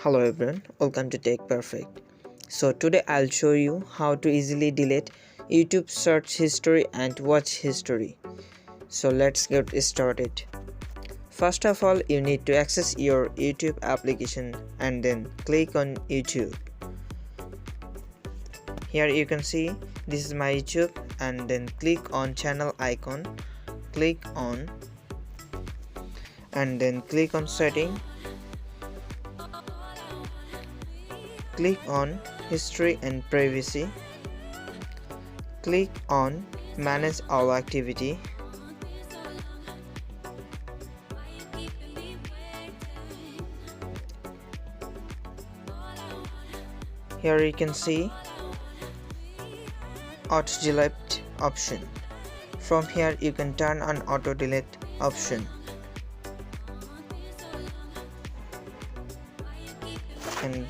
Hello everyone, welcome to Tech Perfect. So today I'll show you how to easily delete YouTube search history and watch history. So let's get started. First of all, you need to access your YouTube application and then click on YouTube. Here you can see this is my YouTube, and then click on channel icon, click on, and then click on setting. Click on history and privacy. Click on manage all activity. Here you can see auto delete option. From here you can turn on auto delete option. And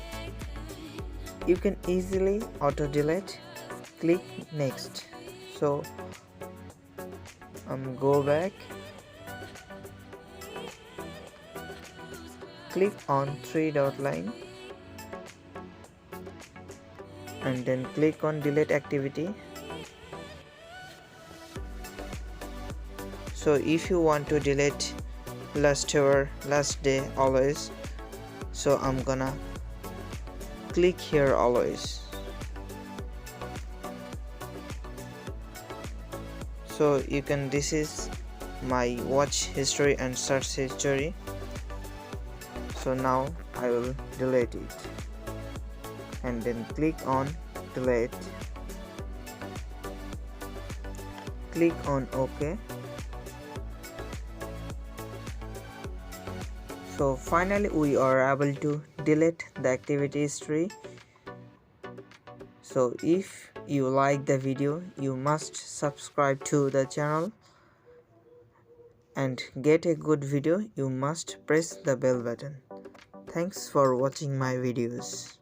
you can easily auto delete. Click next. So go back, click on three dot line and then click on delete activity. So if you want to delete last hour, last day, always, so I'm gonna click here always. So you can, this is my watch history and search history. So now I will delete it and then click on delete, click on OK. So finally we are able to delete the activity history. So if you like the video, you must subscribe to the channel, and get a good video, you must press the bell button. Thanks for watching my videos.